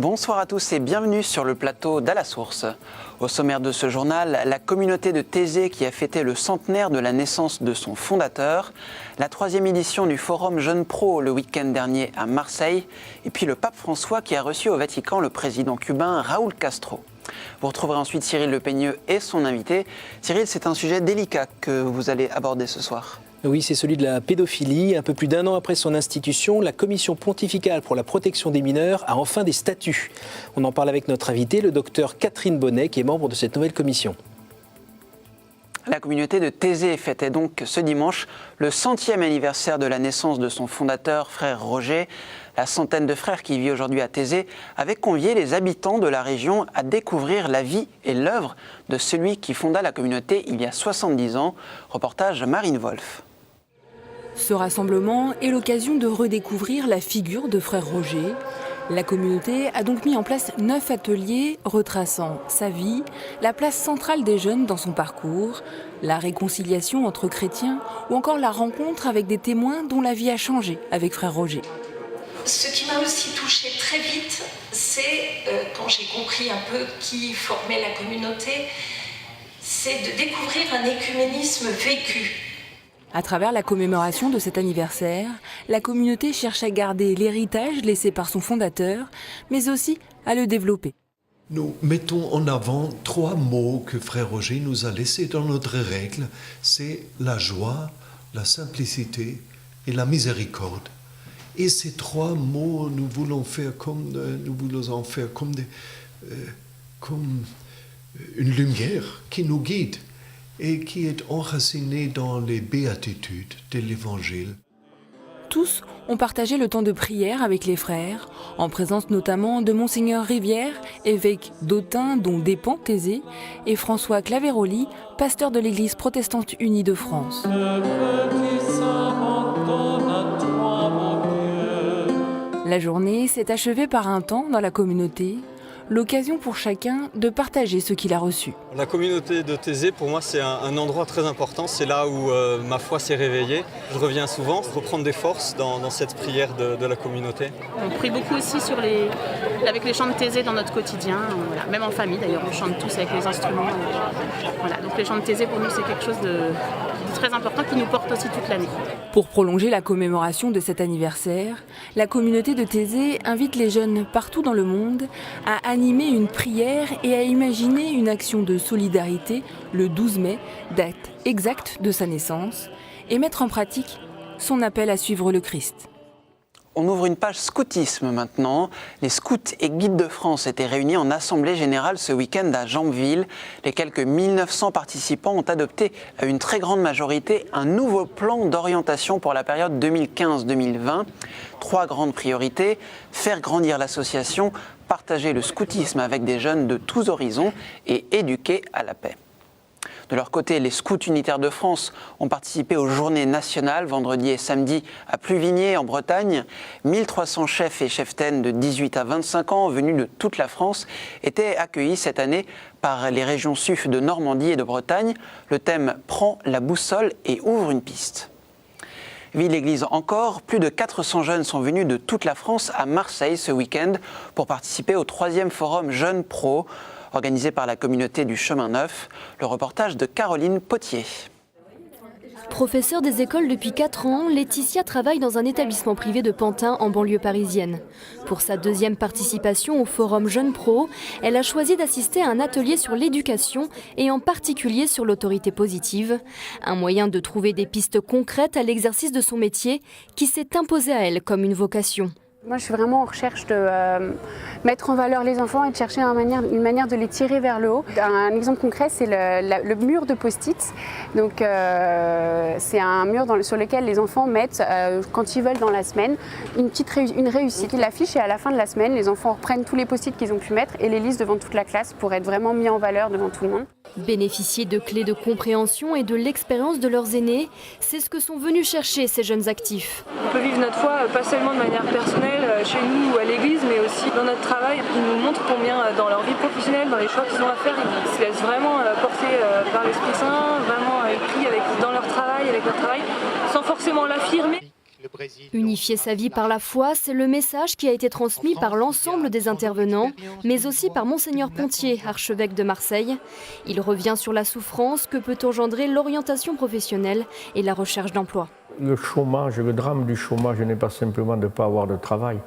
Bonsoir à tous et bienvenue sur le plateau d'À la Source. Au sommaire de ce journal, la communauté de Thésée qui a fêté le centenaire de la naissance de son fondateur, la 3e édition du Forum Jeunes Pro le week-end dernier à Marseille, et puis le pape François qui a reçu au Vatican le président cubain Raúl Castro. Vous retrouverez ensuite Cyril Le Peigneux et son invité. Cyril, c'est un sujet délicat que vous allez aborder ce soir. Oui, c'est celui de la pédophilie. Un peu plus d'1 an après son institution, la Commission pontificale pour la protection des mineurs a enfin des statuts. On en parle avec notre invitée, le docteur Catherine Bonnet, qui est membre de cette nouvelle commission. La communauté de Thésée fêtait donc ce dimanche le 100e anniversaire de la naissance de son fondateur, frère Roger. La centaine de frères qui vit aujourd'hui à Thésée avait convié les habitants de la région à découvrir la vie et l'œuvre de celui qui fonda la communauté il y a 70 ans. Reportage Marine Wolf. Ce rassemblement est l'occasion de redécouvrir la figure de frère Roger. La communauté a donc mis en place 9 ateliers retraçant sa vie, la place centrale des jeunes dans son parcours, la réconciliation entre chrétiens ou encore la rencontre avec des témoins dont la vie a changé avec frère Roger. Ce qui m'a aussi touchée très vite, c'est quand j'ai compris un peu qui formait la communauté, c'est de découvrir un œcuménisme vécu. À travers la commémoration de cet anniversaire, la communauté cherche à garder l'héritage laissé par son fondateur, mais aussi à le développer. Nous mettons en avant 3 mots que frère Roger nous a laissés dans notre règle. C'est la joie, la simplicité et la miséricorde. Et ces 3 mots, nous voulons en faire comme une lumière qui nous guide et qui est enracinée dans les béatitudes de l'Évangile. Tous ont partagé le temps de prière avec les frères, en présence notamment de Monseigneur Rivière, évêque d'Autun dont dépend Thésée, et François Claveroli, pasteur de l'Église protestante unie de France. La journée s'est achevée par un temps dans la communauté, l'occasion pour chacun de partager ce qu'il a reçu. La communauté de Thésée, pour moi, c'est un endroit très important. C'est là où ma foi s'est réveillée. Je reviens souvent, reprendre des forces dans cette prière de la communauté. On prie beaucoup aussi avec les chants de Thésée dans notre quotidien. Voilà. Même en famille, d'ailleurs, on chante tous avec les instruments. Voilà. Donc les chants de Thésée, pour nous, c'est quelque chose de très important qui nous porte aussi toute l'année. Pour prolonger la commémoration de cet anniversaire, la communauté de Thésée invite les jeunes partout dans le monde à animer une prière et à imaginer une action de solidarité le 12 mai, date exacte de sa naissance, et mettre en pratique son appel à suivre le Christ. On ouvre une page scoutisme maintenant. Les scouts et guides de France étaient réunis en assemblée générale ce week-end à Jambeville. Les quelques 1900 participants ont adopté à une très grande majorité un nouveau plan d'orientation pour la période 2015-2020. 3 grandes priorités: faire grandir l'association, partager le scoutisme avec des jeunes de tous horizons et éduquer à la paix. De leur côté, les scouts unitaires de France ont participé aux journées nationales vendredi et samedi à Pluvigné en Bretagne. 1300 chefs et cheftaines de 18 à 25 ans venus de toute la France étaient accueillis cette année par les régions SUF de Normandie et de Bretagne. Le thème « Prends la boussole et ouvre une piste ». Ville-Église encore, plus de 400 jeunes sont venus de toute la France à Marseille ce week-end pour participer au 3e Forum Jeunes Pro, organisé par la communauté du Chemin Neuf. Le reportage de Caroline Potier. Professeure des écoles depuis 4 ans, Laetitia travaille dans un établissement privé de Pantin en banlieue parisienne. Pour sa 2e participation au Forum Jeunes Pro, elle a choisi d'assister à un atelier sur l'éducation et en particulier sur l'autorité positive. Un moyen de trouver des pistes concrètes à l'exercice de son métier qui s'est imposé à elle comme une vocation. Moi, je suis vraiment en recherche de mettre en valeur les enfants et de chercher une manière de les tirer vers le haut. Un exemple concret, c'est le mur de post-it. Donc, c'est un mur sur lequel les enfants mettent, quand ils veulent dans la semaine, une réussite. Ils l'affichent et à la fin de la semaine, les enfants reprennent tous les post-it qu'ils ont pu mettre et les lisent devant toute la classe pour être vraiment mis en valeur devant tout le monde. Bénéficier de clés de compréhension et de l'expérience de leurs aînés, c'est ce que sont venus chercher ces jeunes actifs. On peut vivre notre foi pas seulement de manière personnelle chez nous ou à l'église, mais aussi dans notre travail. Ils nous montrent combien dans leur vie professionnelle, dans les choix qu'ils ont à faire, ils se laissent vraiment porter par l'Esprit Saint, vraiment pris dans leur travail, avec leur travail, sans forcément l'affirmer. Unifier sa vie par la foi, c'est le message qui a été transmis par l'ensemble des intervenants, mais aussi par Monseigneur Pontier, archevêque de Marseille. Il revient sur la souffrance que peut engendrer l'orientation professionnelle et la recherche d'emploi. Le chômage, le drame du chômage n'est pas simplement de ne pas avoir de travail,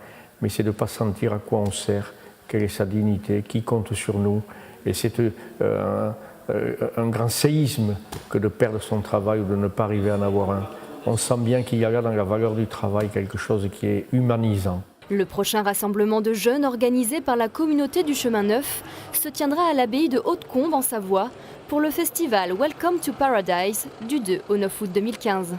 mais c'est de ne pas sentir à quoi on sert, quelle est sa dignité, qui compte sur nous. Et c'est un grand séisme que de perdre son travail ou de ne pas arriver à en avoir un. On sent bien qu'il y a là dans la valeur du travail quelque chose qui est humanisant. Le prochain rassemblement de jeunes organisé par la communauté du Chemin Neuf se tiendra à l'abbaye de Hautecombe en Savoie pour le festival Welcome to Paradise du 2 au 9 août 2015.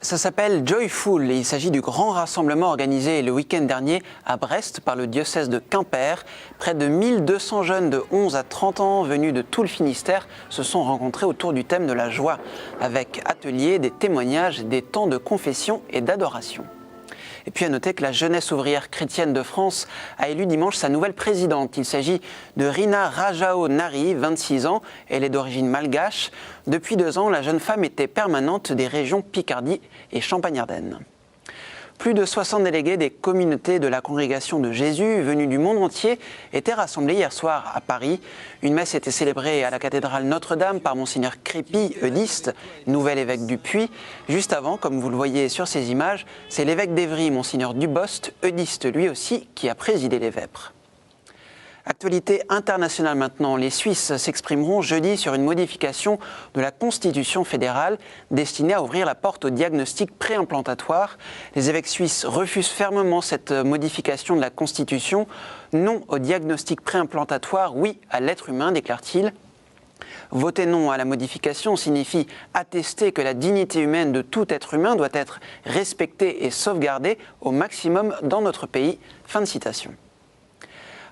Ça s'appelle Joyful et il s'agit du grand rassemblement organisé le week-end dernier à Brest par le diocèse de Quimper. Près de 1200 jeunes de 11 à 30 ans venus de tout le Finistère se sont rencontrés autour du thème de la joie, avec ateliers, des témoignages, des temps de confession et d'adoration. Et puis à noter que la jeunesse ouvrière chrétienne de France a élu dimanche sa nouvelle présidente. Il s'agit de Rina Rajao Nari, 26 ans. Elle est d'origine malgache. Depuis 2 ans, la jeune femme était permanente des régions Picardie et Champagne-Ardenne. Plus de 60 délégués des communautés de la congrégation de Jésus venus du monde entier étaient rassemblés hier soir à Paris. Une messe était célébrée à la cathédrale Notre-Dame par Monseigneur Crépy, eudiste, nouvel évêque du Puy. Juste avant, comme vous le voyez sur ces images, c'est l'évêque d'Évry, Monseigneur Dubost, eudiste lui aussi, qui a présidé les vêpres. Actualité internationale maintenant, les Suisses s'exprimeront jeudi sur une modification de la Constitution fédérale destinée à ouvrir la porte au diagnostic préimplantatoire. Les évêques suisses refusent fermement cette modification de la Constitution. Non au diagnostic préimplantatoire, oui à l'être humain, déclare-t-il. Voter non à la modification signifie attester que la dignité humaine de tout être humain doit être respectée et sauvegardée au maximum dans notre pays. Fin de citation.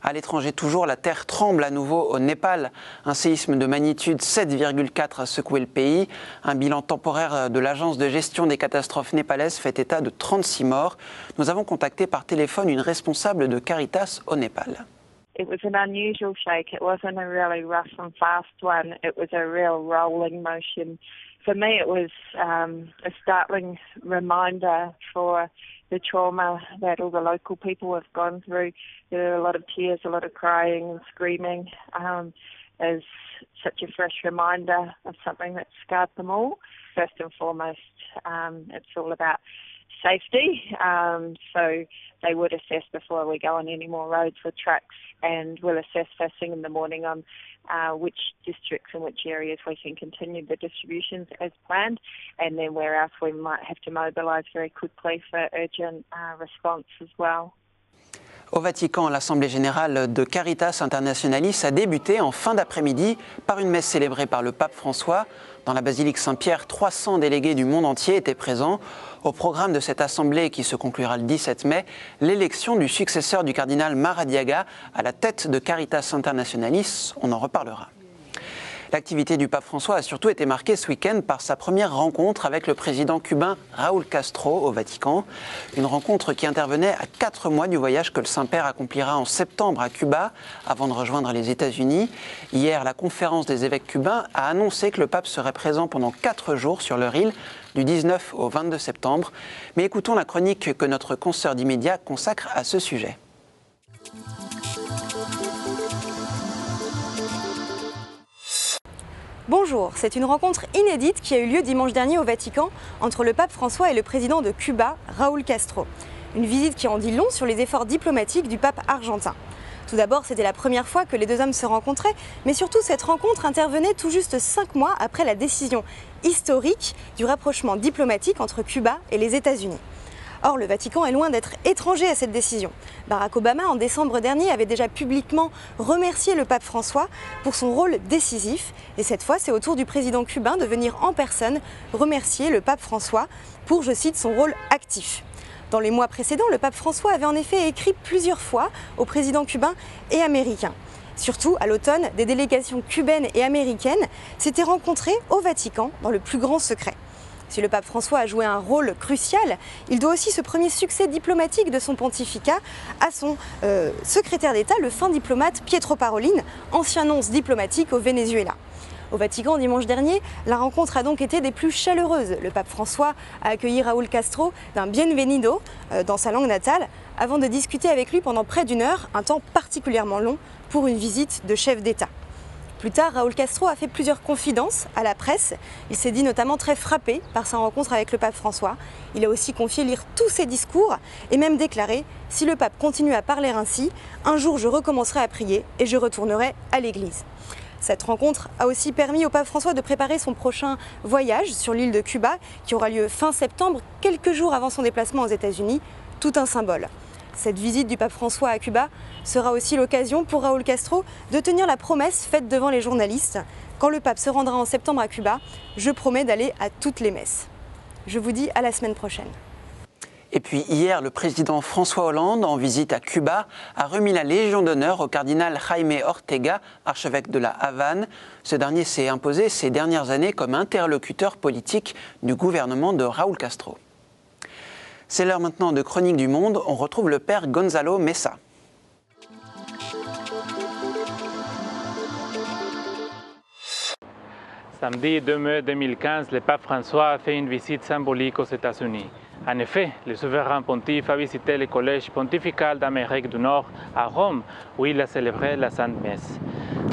À l'étranger toujours, la terre tremble à nouveau au Népal. Un séisme de magnitude 7,4 a secoué le pays. Un bilan temporaire de l'Agence de gestion des catastrophes népalaises fait état de 36 morts. Nous avons contacté par téléphone une responsable de Caritas au Népal. It was an unusual shake. It wasn't a really rough and fast one. It was a real rolling motion. For me, it was a startling reminder for the trauma that all the local people have gone through. There are a lot of tears, a lot of crying and screaming, as such a fresh reminder of something that scarred them all. First and foremost, it's all about safety, so they would assess before we go on any more roads with trucks, and we'll assess first thing in the morning on which districts and which areas we can continue the distributions as planned, and then where else we might have to mobilise very quickly for urgent response as well. Au Vatican, l'Assemblée générale de Caritas Internationalis a débuté en fin d'après-midi par une messe célébrée par le pape François. Dans la basilique Saint-Pierre, 300 délégués du monde entier étaient présents. Au programme de cette assemblée, qui se conclura le 17 mai, l'élection du successeur du cardinal Maradiaga à la tête de Caritas Internationalis. On en reparlera. L'activité du pape François a surtout été marquée ce week-end par sa première rencontre avec le président cubain Raúl Castro au Vatican. Une rencontre qui intervenait à 4 mois du voyage que le Saint-Père accomplira en septembre à Cuba, avant de rejoindre les États-Unis. Hier, la conférence des évêques cubains a annoncé que le pape serait présent pendant 4 jours sur leur île, du 19 au 22 septembre. Mais écoutons la chronique que notre consoeur d'Immédiat consacre à ce sujet. Bonjour, c'est une rencontre inédite qui a eu lieu dimanche dernier au Vatican entre le pape François et le président de Cuba, Raúl Castro. Une visite qui en dit long sur les efforts diplomatiques du pape argentin. Tout d'abord, c'était la première fois que les deux hommes se rencontraient, mais surtout cette rencontre intervenait tout juste 5 mois après la décision historique du rapprochement diplomatique entre Cuba et les États-Unis. Or, le Vatican est loin d'être étranger à cette décision. Barack Obama, en décembre dernier, avait déjà publiquement remercié le pape François pour son rôle décisif. Et cette fois, c'est au tour du président cubain de venir en personne remercier le pape François pour, je cite, son rôle actif. Dans les mois précédents, le pape François avait en effet écrit plusieurs fois aux présidents cubains et américains. Surtout, à l'automne, des délégations cubaines et américaines s'étaient rencontrées au Vatican dans le plus grand secret. Si le pape François a joué un rôle crucial, il doit aussi ce premier succès diplomatique de son pontificat à son secrétaire d'État, le fin diplomate Pietro Parolin, ancien nonce diplomatique au Venezuela. Au Vatican, dimanche dernier, la rencontre a donc été des plus chaleureuses. Le pape François a accueilli Raúl Castro d'un bienvenido dans sa langue natale, avant de discuter avec lui pendant près d'1 heure, un temps particulièrement long pour une visite de chef d'État. Plus tard, Raúl Castro a fait plusieurs confidences à la presse. Il s'est dit notamment très frappé par sa rencontre avec le pape François. Il a aussi confié lire tous ses discours et même déclaré « Si le pape continue à parler ainsi, un jour je recommencerai à prier et je retournerai à l'église ». Cette rencontre a aussi permis au pape François de préparer son prochain voyage sur l'île de Cuba, qui aura lieu fin septembre, quelques jours avant son déplacement aux États-Unis. Tout un symbole. Cette visite du pape François à Cuba sera aussi l'occasion pour Raúl Castro de tenir la promesse faite devant les journalistes. Quand le pape se rendra en septembre à Cuba, je promets d'aller à toutes les messes. Je vous dis à la semaine prochaine. Et puis hier, le président François Hollande, en visite à Cuba, a remis la Légion d'honneur au cardinal Jaime Ortega, archevêque de la Havane. Ce dernier s'est imposé ces dernières années comme interlocuteur politique du gouvernement de Raúl Castro. C'est l'heure maintenant de Chronique du Monde. On retrouve le père Gonzalo Mesa. Samedi 2 mai 2015, le pape François a fait une visite symbolique aux États-Unis. En effet, le souverain pontife a visité le collège pontifical d'Amérique du Nord à Rome, où il a célébré la Sainte Messe.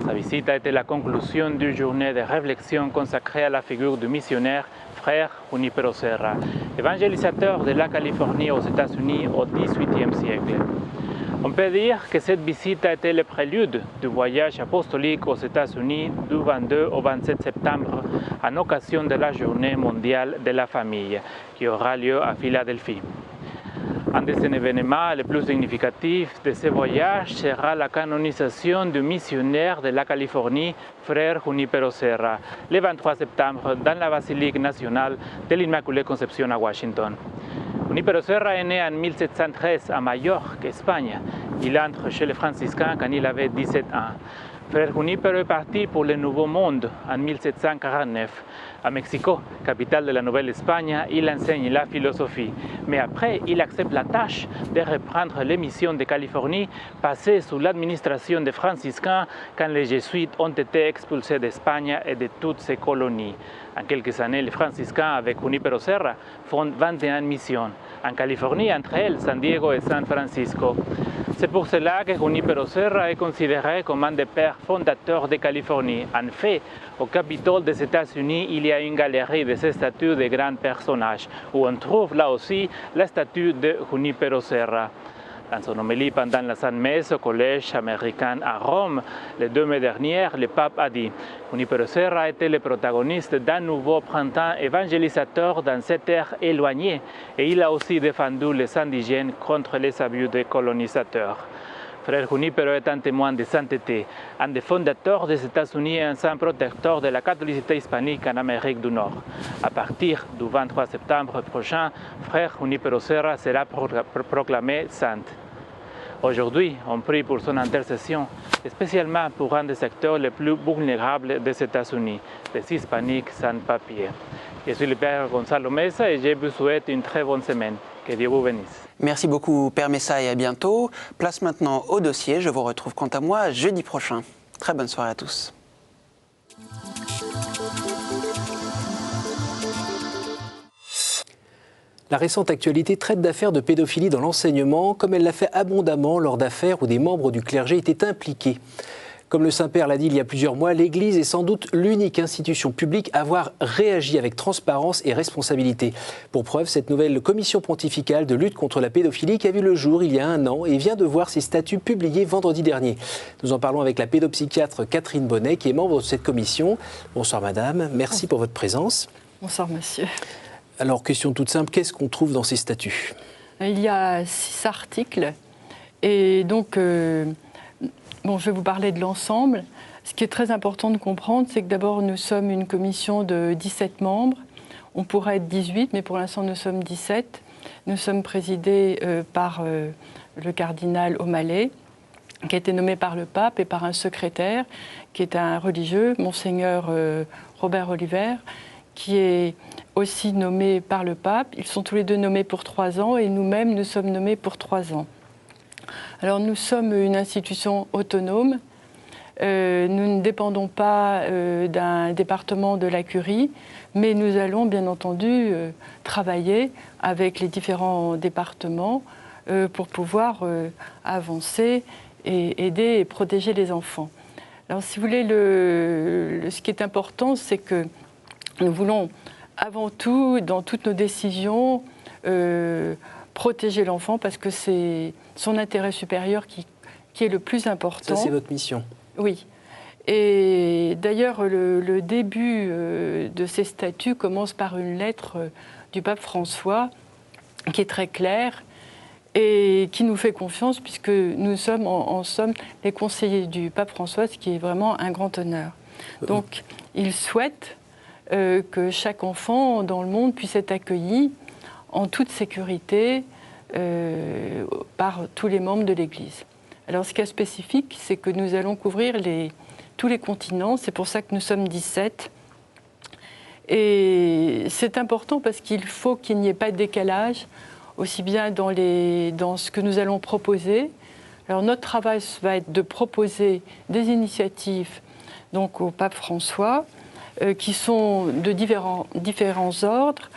Sa visite a été la conclusion d'une journée de réflexion consacrée à la figure du missionnaire frère Junípero Serra, évangélisateur de la Californie aux États-Unis au XVIIIe siècle. On peut dire que cette visite a été le prélude du voyage apostolique aux États-Unis du 22 au 27 septembre en occasion de la Journée mondiale de la famille qui aura lieu à Philadelphie. Un des événements les plus significatifs de ce voyage sera la canonisation du missionnaire de la Californie, frère Junípero Serra, le 23 septembre dans la basilique nationale de l'Immaculée Conception à Washington. Junípero Serra est né en 1713 à Majorque, Espagne. Il entre chez les franciscains quand il avait 17 ans. Frère Junípero est parti pour le Nouveau Monde en 1749. À Mexico, capitale de la Nouvelle-Espagne, il enseigne la philosophie. Mais après, il accepte la tâche de reprendre les missions de Californie passées sous l'administration des franciscains quand les jésuites ont été expulsés d'Espagne et de toutes ses colonies. En quelques années, les franciscains, avec Junípero Serra, font 21 missions. En Californie, entre elles, San Diego et San Francisco. C'est pour cela que Junípero Serra est considéré comme un des pères fondateurs de Californie. En fait, au Capitole des États-Unis, il y a une galerie de ces statues de grands personnages, où on trouve là aussi la statue de Junípero Serra. Dans son homélie pendant la Sainte Messe au Collège américain à Rome, le 2 mai dernier, le pape a dit « Junípero Serra a été le protagoniste d'un nouveau printemps évangélisateur dans cette terre éloignée et il a aussi défendu les indigènes contre les abus des colonisateurs. » Frère Junípero est un témoin de sainteté, un des fondateurs des États-Unis et un saint protecteur de la catholicité hispanique en Amérique du Nord. À partir du 23 septembre prochain, Frère Junípero Serra sera proclamé sainte. Aujourd'hui, on prie pour son intercession, spécialement pour un des secteurs les plus vulnérables des États-Unis, les hispaniques sans papier. Je suis le Père Gonzalo Mesa et je vous souhaite une très bonne semaine. Que Dieu vous bénisse. Merci beaucoup Père Mesa et à bientôt. Place maintenant au dossier. Je vous retrouve quant à moi jeudi prochain. Très bonne soirée à tous. La récente actualité traite d'affaires de pédophilie dans l'enseignement, comme elle l'a fait abondamment lors d'affaires où des membres du clergé étaient impliqués. Comme le Saint-Père l'a dit il y a plusieurs mois, l'Église est sans doute l'unique institution publique à avoir réagi avec transparence et responsabilité. Pour preuve, cette nouvelle commission pontificale de lutte contre la pédophilie qui a vu le jour il y a 1 an et vient de voir ses statuts publiés vendredi dernier. Nous en parlons avec la pédopsychiatre Catherine Bonnet, qui est membre de cette commission. Bonsoir madame, merci pour votre présence. Bonsoir monsieur. Alors, question toute simple, qu'est-ce qu'on trouve dans ces statuts? Il y a 6 articles et donc... Bon, je vais vous parler de l'ensemble. Ce qui est très important de comprendre, c'est que d'abord, nous sommes une commission de 17 membres. On pourrait être 18, mais pour l'instant, nous sommes 17. Nous sommes présidés par le cardinal O'Malley, qui a été nommé par le pape, et par un secrétaire, qui est un religieux, Monseigneur Robert Oliver, qui est aussi nommé par le pape. Ils sont tous les deux nommés pour 3 ans, et nous-mêmes, nous sommes nommés pour 3 ans. Alors nous sommes une institution autonome Nous ne dépendons pas d'un département de la Curie, mais nous allons bien entendu travailler avec les différents départements pour pouvoir avancer et aider et protéger les enfants. Alors si vous voulez, ce qui est important, c'est que nous voulons avant tout, dans toutes nos décisions, protéger l'enfant parce que c'est son intérêt supérieur qui est le plus important. Ça, c'est votre mission. Oui. Et d'ailleurs, le début de ces statuts commence par une lettre du pape François qui est très claire et qui nous fait confiance puisque nous sommes en somme les conseillers du pape François, ce qui est vraiment un grand honneur. Donc, il souhaite que chaque enfant dans le monde puisse être accueilli en toute sécurité par tous les membres de l'Église. Alors, ce qui est spécifique, c'est que nous allons couvrir tous les continents. C'est pour ça que nous sommes 17. Et c'est important parce qu'il faut qu'il n'y ait pas de décalage, aussi bien dans ce que nous allons proposer. Alors, notre travail va être de proposer des initiatives donc, au pape François, qui sont de différents ordres,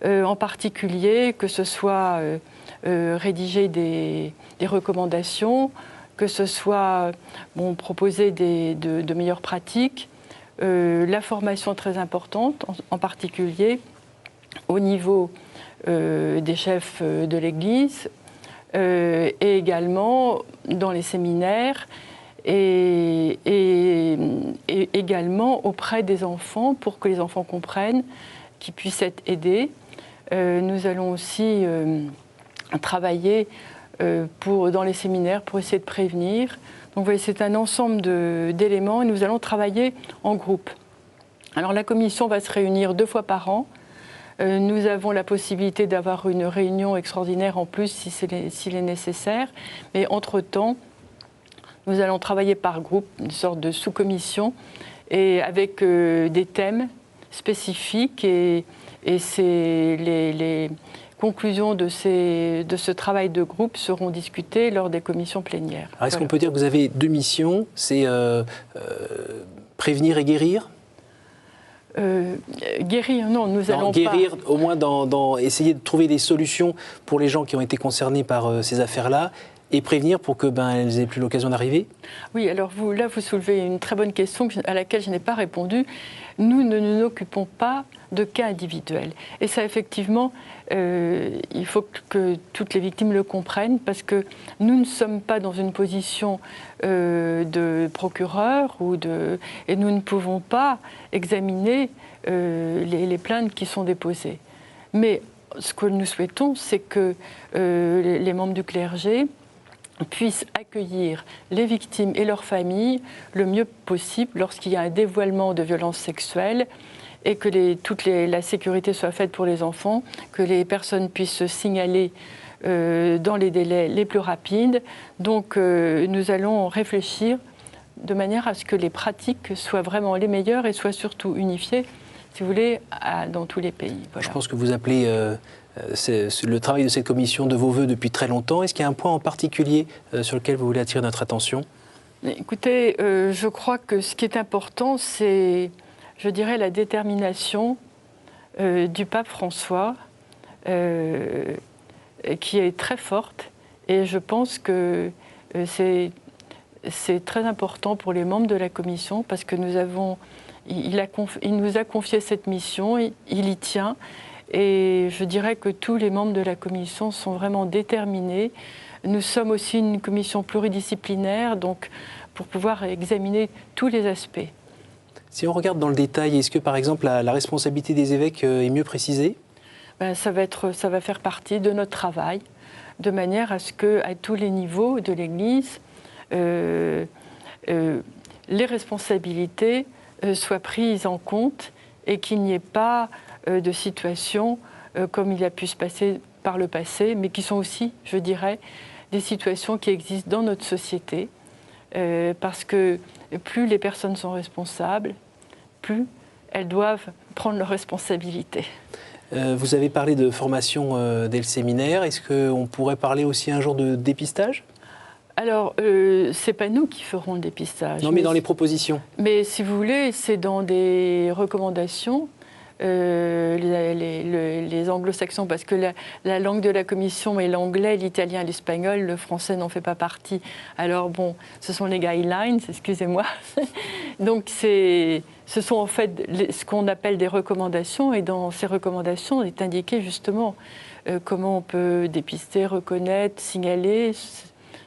en particulier que ce soit rédiger des recommandations, que ce soit proposer de meilleures pratiques, la formation très importante, en particulier au niveau des chefs de l'Église et également dans les séminaires et également auprès des enfants pour que les enfants comprennent, qu'ils puissent être aidés. Nous allons aussi travailler dans les séminaires pour essayer de prévenir. Donc vous voyez, c'est un ensemble d'éléments et nous allons travailler en groupe. Alors la commission va se réunir 2 fois par an. Nous avons la possibilité d'avoir une réunion extraordinaire en plus s'il est nécessaire. Mais entre-temps, nous allons travailler par groupe, une sorte de sous-commission, et avec des thèmes spécifiques. Et les conclusions de ce travail de groupe seront discutées lors des commissions plénières. Alors est-ce qu'on peut dire que vous avez 2 missions, c'est prévenir et guérir ? Guérir, non, nous allons guérir, pas... au moins essayer de trouver des solutions pour les gens qui ont été concernés par ces affaires-là, et prévenir pour que elles aient plus l'occasion d'arriver. Oui, alors vous soulevez une très bonne question à laquelle je n'ai pas répondu. Nous ne nous occupons pas de cas individuels. Et ça, effectivement, il faut que toutes les victimes le comprennent parce que nous ne sommes pas dans une position de procureur et nous ne pouvons pas examiner les plaintes qui sont déposées. Mais ce que nous souhaitons, c'est que les membres du clergé puissent accueillir les victimes et leurs familles le mieux possible lorsqu'il y a un dévoilement de violences sexuelles et que la sécurité soit faite pour les enfants, que les personnes puissent se signaler dans les délais les plus rapides. Donc nous allons réfléchir de manière à ce que les pratiques soient vraiment les meilleures et soient surtout unifiées, si vous voulez, dans tous les pays. Voilà. Je pense que vous appelez le travail de cette commission de vos voeux depuis très longtemps. Est-ce qu'il y a un point en particulier sur lequel vous voulez attirer notre attention ? Écoutez, je crois que ce qui est important, c'est, je dirais, la détermination du pape François, qui est très forte. Et je pense que c'est très important pour les membres de la commission parce que il nous a confié cette mission, il y tient. Et je dirais que tous les membres de la commission sont vraiment déterminés. Nous sommes aussi une commission pluridisciplinaire, donc pour pouvoir examiner tous les aspects. Si on regarde dans le détail, est-ce que par exemple la responsabilité des évêques est mieux précisée ? Ça va faire partie de notre travail, de manière à ce qu'à tous les niveaux de l'Église, les responsabilités soient prises en compte et qu'il n'y ait pas de situations comme il a pu se passer par le passé, mais qui sont aussi, je dirais, des situations qui existent dans notre société, parce que plus les personnes sont responsables, plus elles doivent prendre leurs responsabilités. Vous avez parlé de formation dès le séminaire. Est-ce qu'on pourrait parler aussi un jour de dépistage ? Alors, c'est pas nous qui ferons le dépistage. Non, mais dans les propositions. Mais si vous voulez, c'est dans des recommandations. Les anglo-saxons, parce que la langue de la commission est l'anglais, l'italien, l'espagnol, le français n'en fait pas partie. Alors bon, ce sont les guidelines, excusez-moi. Donc ce sont en fait ce qu'on appelle des recommandations, et dans ces recommandations est indiqué justement comment on peut dépister, reconnaître, signaler.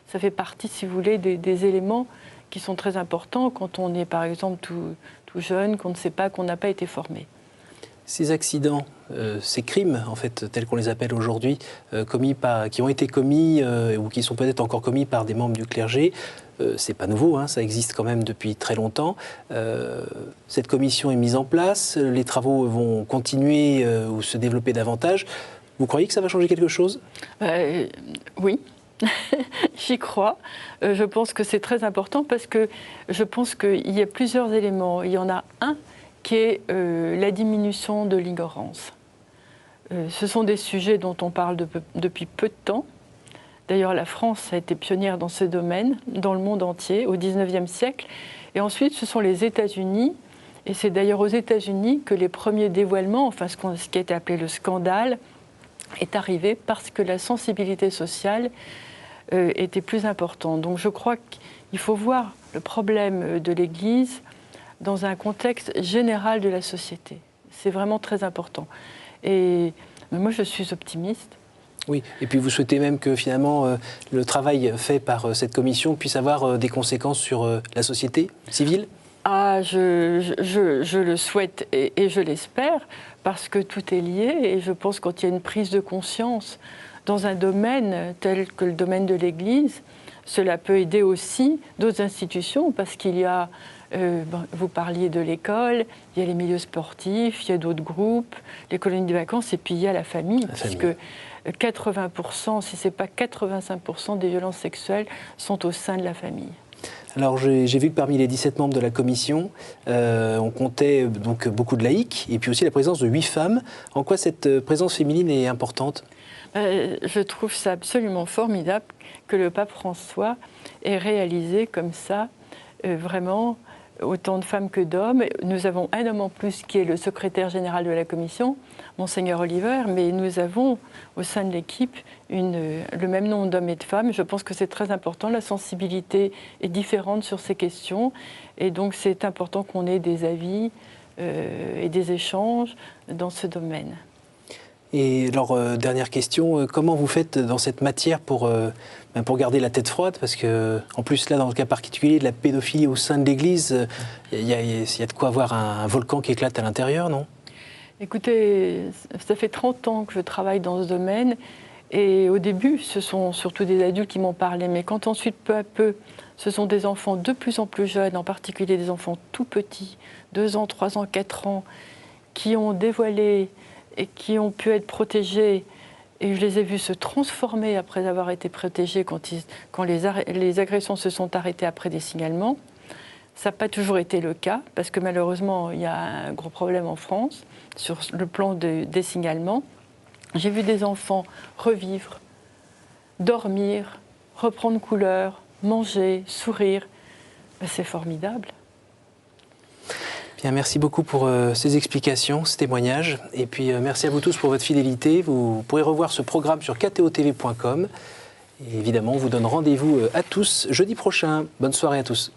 Ça fait partie, si vous voulez, des éléments qui sont très importants quand on est par exemple tout jeune, qu'on ne sait pas, qu'on n'a pas été formé. Ces accidents, ces crimes, en fait, tels qu'on les appelle aujourd'hui, qui ont été commis ou qui sont peut-être encore commis par des membres du clergé, c'est pas nouveau, hein, ça existe quand même depuis très longtemps. Cette commission est mise en place, les travaux vont continuer ou se développer davantage. Vous croyez que ça va changer quelque chose ? Oui. J'y crois. Je pense que c'est très important parce que je pense qu'il y a plusieurs éléments. Il y en a un qui est la diminution de l'ignorance. Ce sont des sujets dont on parle depuis peu de temps. D'ailleurs, la France a été pionnière dans ce domaine, dans le monde entier, au XIXe siècle. Et ensuite, ce sont les États-Unis. Et c'est d'ailleurs aux États-Unis que les premiers dévoilements, enfin ce qui a été appelé le scandale, est arrivé parce que la sensibilité sociale était plus importante. Donc je crois qu'il faut voir le problème de l'Église dans un contexte général de la société. C'est vraiment très important. Et moi, je suis optimiste. Oui, et puis vous souhaitez même que finalement le travail fait par cette commission puisse avoir des conséquences sur la société civile ? Ah, je le souhaite et je l'espère, parce que tout est lié. Et je pense que quand il y a une prise de conscience dans un domaine tel que le domaine de l'Église, cela peut aider aussi d'autres institutions, parce qu'il y a... vous parliez de l'école, il y a les milieux sportifs, il y a d'autres groupes, les colonies de vacances, et puis il y a la famille, puisque 80%, si ce n'est pas 85% des violences sexuelles sont au sein de la famille. Alors j'ai vu que parmi les 17 membres de la commission, on comptait donc beaucoup de laïcs, et puis aussi la présence de 8 femmes. En quoi cette présence féminine est importante ? Je trouve ça absolument formidable que le pape François ait réalisé comme ça, vraiment, autant de femmes que d'hommes. Nous avons un homme en plus qui est le secrétaire général de la commission, Monseigneur Oliver, mais nous avons au sein de l'équipe le même nombre d'hommes et de femmes. Je pense que c'est très important. La sensibilité est différente sur ces questions, et donc c'est important qu'on ait des avis et des échanges dans ce domaine. Et alors, dernière question, comment vous faites dans cette matière pour garder la tête froide ? Parce que, en plus, là, dans le cas particulier de la pédophilie au sein de l'Église, il y a de quoi avoir un volcan qui éclate à l'intérieur, non ? Écoutez, ça fait 30 ans que je travaille dans ce domaine, et au début, ce sont surtout des adultes qui m'ont parlé, mais quand ensuite, peu à peu, ce sont des enfants de plus en plus jeunes, en particulier des enfants tout petits, 2 ans, 3 ans, 4 ans, qui ont dévoilé et qui ont pu être protégés, et je les ai vus se transformer après avoir été protégés quand les agressions se sont arrêtées après des signalements. Ça n'a pas toujours été le cas, parce que malheureusement, il y a un gros problème en France sur le plan des signalements. J'ai vu des enfants revivre, dormir, reprendre couleur, manger, sourire. C'est formidable. Bien, merci beaucoup pour ces explications, ce témoignage. Et puis merci à vous tous pour votre fidélité. Vous pourrez revoir ce programme sur ktotv.com. Et évidemment, on vous donne rendez-vous à tous jeudi prochain. Bonne soirée à tous.